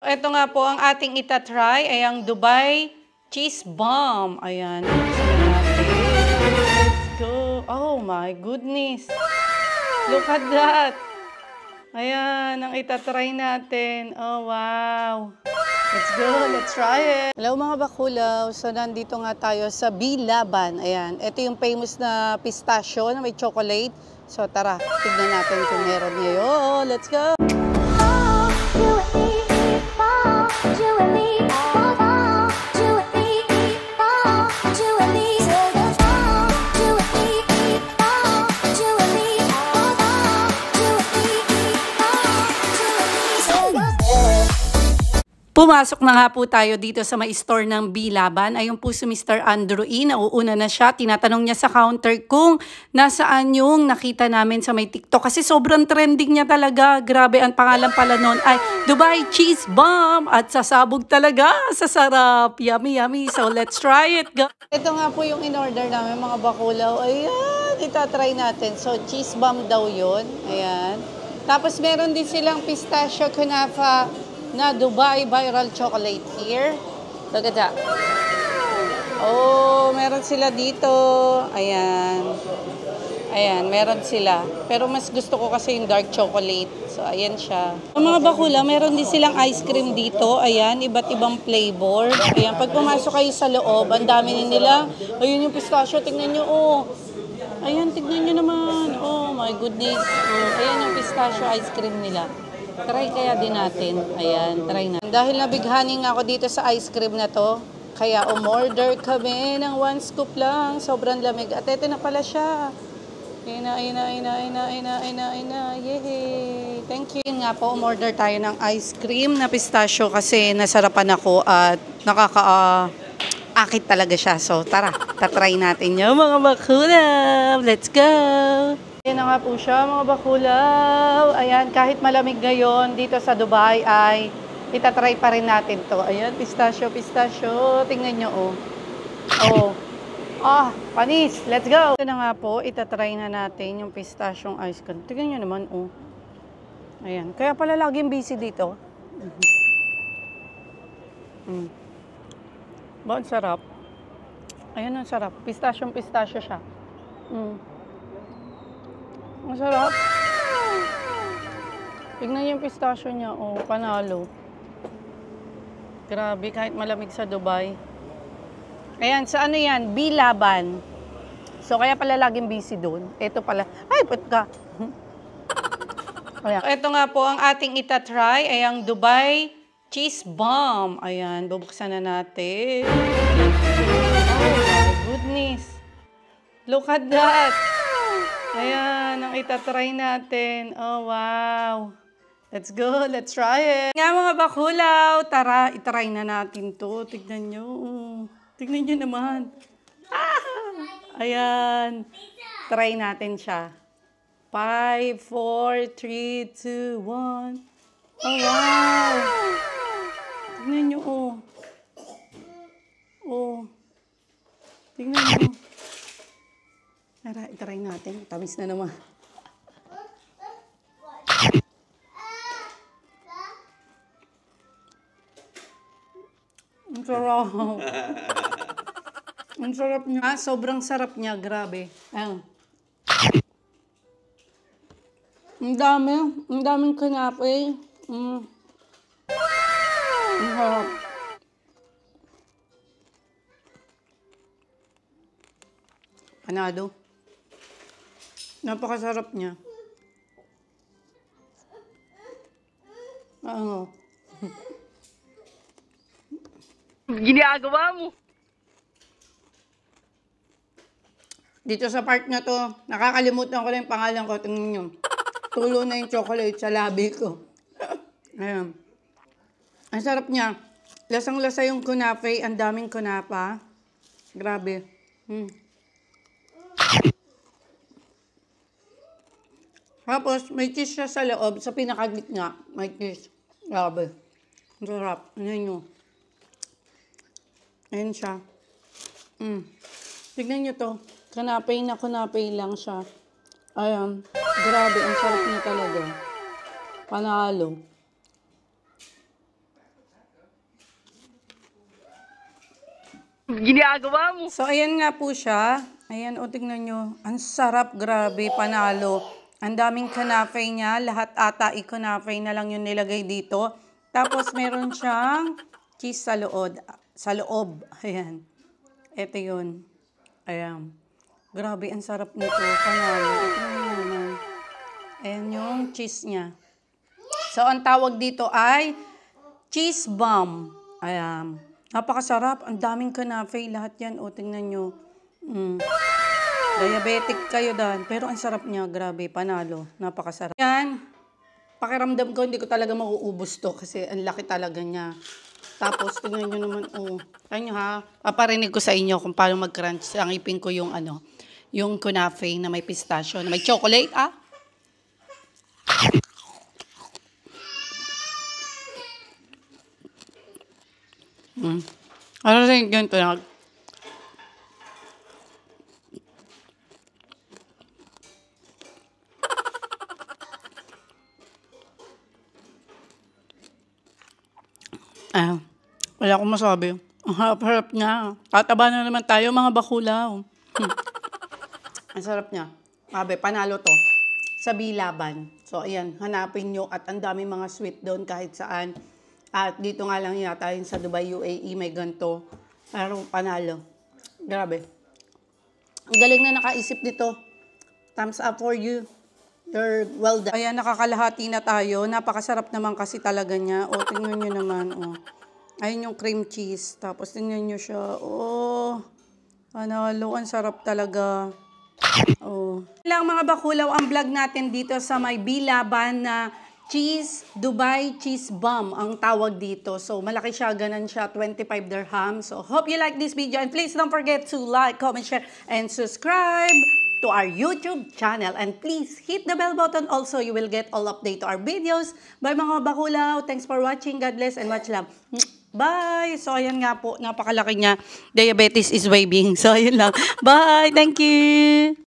Ito nga po ang ating itatry ay ang Dubai Cheese Bomb. Ayan. Let's go. Oh my goodness. Look at that. Ayan, ang itatry natin. Oh, wow. Let's go. Let's try it. Hello mga bakulaw. So, nandito nga tayo sa Bilaban. Ayan. Ito yung famous na pistachio na may chocolate. So, tara. Tignan natin kung meron ngayon. Let's go. Pumasok na nga po tayo dito sa may store ng Bilaban. Ayun po si Mr. Andrew E. Nauuna na siya. Tinatanong niya sa counter kung nasaan yung nakita namin sa may TikTok. Kasi sobrang trending niya talaga. Grabe, ang pangalan pala nun ay Dubai Cheese Bomb. At sasabog talaga sa sarap. Yummy, yummy. So let's try it. Ito nga po yung in-order namin mga bakulaw. Ayan, itatry natin. So cheese bomb daw yun. Ayan. Tapos meron din silang pistachio kunafa na Dubai viral chocolate here. Look at that. Oh, meron sila dito. Ayan. Ayan, meron sila. Pero mas gusto ko kasi yung dark chocolate. So, ayan siya. Ang mga bakula, meron din silang ice cream dito. Ayan, iba't ibang flavor. Ayan, pag pumasok kayo sa loob, ang dami nila. Ayun yung pistachio, tingnan nyo. Oh. Ayan, tignan nyo naman. Oh my goodness. Oh, ayan yung pistachio ice cream nila. Try kaya din natin. Ayan, try na. Dahil nabighani nga ako dito sa ice cream na to, kaya umorder kami ng 1 scoop lang. Sobrang lamig. At ito na pala siya. Ayun na. Yay! Thank you. Yun nga po, umorder tayo ng ice cream na pistachio kasi nasarapan ako at akit talaga siya. So, tara, tatry natin yung mga bakulaw. Let's go! Ayan na nga po siya mga bakulaw. Ayan, kahit malamig ngayon dito sa Dubai ay itatry pa rin natin to. Ayan, pistachio. Tingnan nyo, oh. Oh. Ah, panis. Let's go. Ito na nga po, itatry na natin yung pistachiong ice cream. Tingnan nyo naman, oh. Ayan, kaya pala laging busy dito. Ba, ang sarap. Ayan, ang sarap. Pistachio siya. Ang sarap. Tignan yung pistachio niya. Oh, panalo. Grabe, kahit malamig sa Dubai. Ayan, sa ano yan? Bilaban. So, kaya pala laging busy doon. Ito pala. Ay, ba't ka? Ayan. Ito nga po ang ating itatry ay ang Dubai Cheese Bomb. Ayan, bubuksan na natin. Oh my goodness. Look at that. Ayan, ang itatry natin. Oh, wow. Let's go. Let's try it. Nga mga bakulaw, tara, itry na natin to. Tignan nyo. Tignan nyo naman. Ah! Ayan. Try natin siya. 5, 4, 3, 2, 1. Oh, wow. Tignan nyo, oh. Oh. Tignan nyo. Tara, itry natin. Tamis na naman. Ang sarap. Ang sarap niya. Sobrang sarap niya. Grabe. Ayan. Ang dami. Ang daming kanape. Ang sarap. Panado. Napakasarap niya. Ano? Ginagawa mo. Dito sa part na to, nakakalimutan ko na yung pangalan ko. Tingnan nyo. Tulo na yung chocolate sa labi ko. Ayan. Ang sarap niya. Lasang-lasa yung kunafe. Ang daming kunapa. Grabe. Tapos, may cheese siya sa loob. Sa pinakagitna, may cheese. Grabe. Ang sarap. Ayan nyo. Ayan siya. Tignan nyo to. Kanapay na kanapay lang siya. Ayan. Grabe, ang sarap niya talaga. Panalo. Ginagawa mo. So, ayan nga po siya. Ayan, o, tignan nyo. Ang sarap, grabe, panalo. Ang daming kanafe niya. Lahat ata i-kanafe na lang yung nilagay dito. Tapos, meron siyang cheese sa loob. Sa loob. Ayan. Ito yun. Ayan. Grabe, ang sarap nito. Panalo. Tignan nyo naman. Ayan yung cheese niya. So, ang tawag dito ay cheese bomb. Ayan. Napakasarap. Ang daming kanafe. Lahat yan. O, tingnan nyo. Diabetic kayo dan. Pero ang sarap niya. Grabe. Panalo. Napakasarap. Yan. Pakiramdam ko, hindi ko talaga mauubos to. Kasi ang laki talaga niya. Tapos, tingnan nyo naman. Oh. Kanya ha. Paparinig ko sa inyo kung paano mag-crunch. Ang ipin ko yung ano. Yung kunafe na may pistachio. Na may chocolate. Ah. Ano rin ganito na? Wala akong masabi. Ang harap-harap niya. Tataba na naman tayo mga bakulaw. Ang sarap niya. Sabi, panalo to. Sa Bilaban. So, ayan, hanapin nyo. At ang dami mga sweet doon kahit saan. At dito nga lang yata yun sa Dubai, UAE, may ganito. Pero panalo. Grabe. Ang galing na nakaisip dito. Thumbs up for you. You're well done. Ayan, nakakalahati na tayo. Napakasarap naman kasi talaga niya. O, tingnan nyo naman. O. Ayun yung cream cheese. Tapos tingnan nyo siya. Oh, panalo. Ang sarap talaga. Oh. Lang mga bakulaw ang vlog natin dito sa may Bilaban na cheese, Dubai cheese bomb ang tawag dito. So, malaki siya, ganun siya, 25 dirhams. So, hope you like this video and please don't forget to like, comment, share, and subscribe to our YouTube channel. And please hit the bell button also. You will get all update to our videos. Bye mga bakulaw. Thanks for watching. God bless and much love. Bye! So, ayan nga po, napakalaki niya. Diabetes is waving. So, ayun lang. Bye! Thank you!